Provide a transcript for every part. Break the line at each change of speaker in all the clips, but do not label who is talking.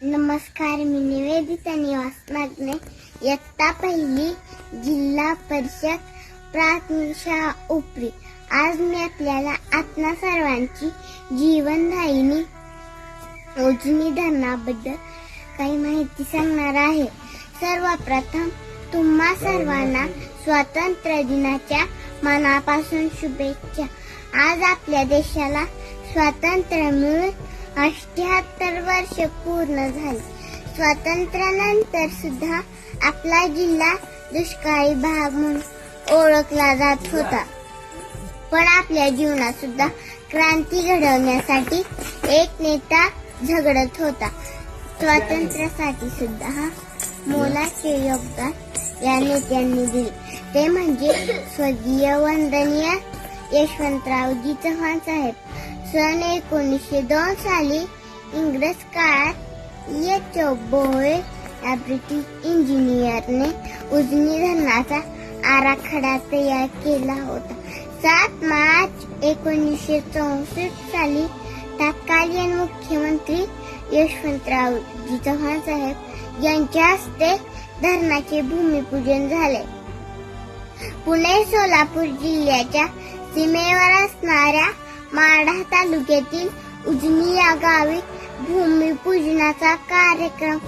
नमस्कार, मी निवेदिता निवास मागणे, इयत्ता पहिली, जिल्हा परिषद प्राथमिक शाळा उपरी. आज मी आपल्याला आपणा सर्वांची जीवनदायिनी उजनी धरणाबद्दल काही माहिती सांगणार आहे. सर्वप्रथम तुम्हा सर्वांना स्वातंत्र्य दिनाच्या मनापासून शुभेच्छा. आज आपल्या देशाला स्वातंत्र्य मिळून 78 वर्ष पूर्ण झाली. स्वातंत्र्यानंतर सुद्धा आपला जिल्हा दुष्काळी भाग म्हणून ओळखला जात होता. पण आपल्या जीवनात सुद्धा क्रांती घडवण्यासाठी एक नेता झगडत होता. स्वातंत्र्यासाठी सुद्धा मोलाचे योगदान या नेत्यांनी दिले. ते म्हणजे स्वर्गीय वंदनीय यशवंतरावजी चव्हाण साहेब. सन 1902 साली इंग्रज काळात E.H. भोळे या ब्रिटिश इंजिनियरने उजनी धरणाचा आराखडा तयार केला होता. 7 मार्च 1964 साली तत्कालीन मुख्यमंत्री यशवंतरावजी चव्हाण साहेब यांच्या हस्ते धरणाचे भूमिपूजन झाले. पुणे सोलापूर जिल्ह्याच्या सीमेवर असणाऱ्या माढा तालुक्यातील उजनी या गावी भूमिपूजनाचा कार्यक्रम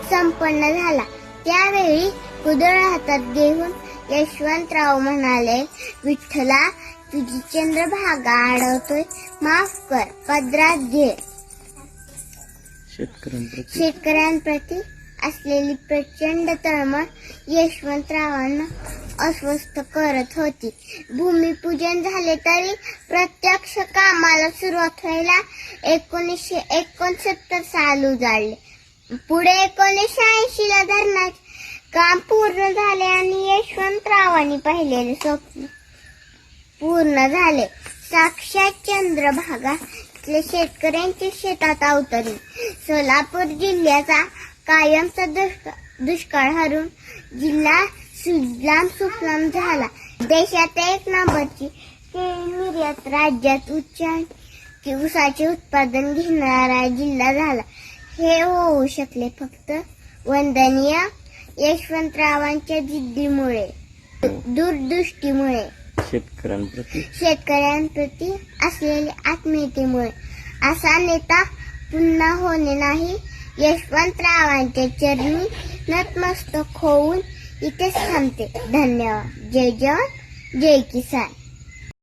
संपन्न झाला. त्यावेळी कुदळ हातात घेऊन यशवंतराव म्हणाले, विठ्ठला, तुझी चंद्रभागा अडवतोय, माफ कर, पदरात घे. शेतकऱ्यांप्रती असलेली प्रचंड तळमळ यशवंतरावांना अस्वस्थ करत होती. भूमिपूजन झाले तरी प्रत्यक्ष कामाला सुरुवात व्हायला 1969 साल उजाडले. पुढे 1980 ला धरणाचे काम पूर्ण झाले आणि यशवंतरावांनी पाहिलेले स्वप्न पूर्ण झाले. साक्षात चंद्रभागा शेतकऱ्यांच्या शेतात अवतरली. सोलापूर जिल्ह्याचा कायमचा दुष्काळ हरून जिल्हा सुजलाम सुफलाम झाला. देशात 1 नंबरची केळी निर्यात, राज्यात उच्च ऊसाचे उत्पादन घेणारा जिल्हा झाला. हे होऊ शकले फक्त वंदनीय यशवंतरावांच्या जिद्दीमुळे, दूरदृष्टीमुळे, शेतकऱ्यांप्रती असलेल्या आत्मीयतेमुळे. असा नेता पुन्हा होणे नाही. यशवंतरावांच्या चरणी नतमस्तक होऊन इथेच थांबते. धन्यवाद. जय जवान, जय किसान.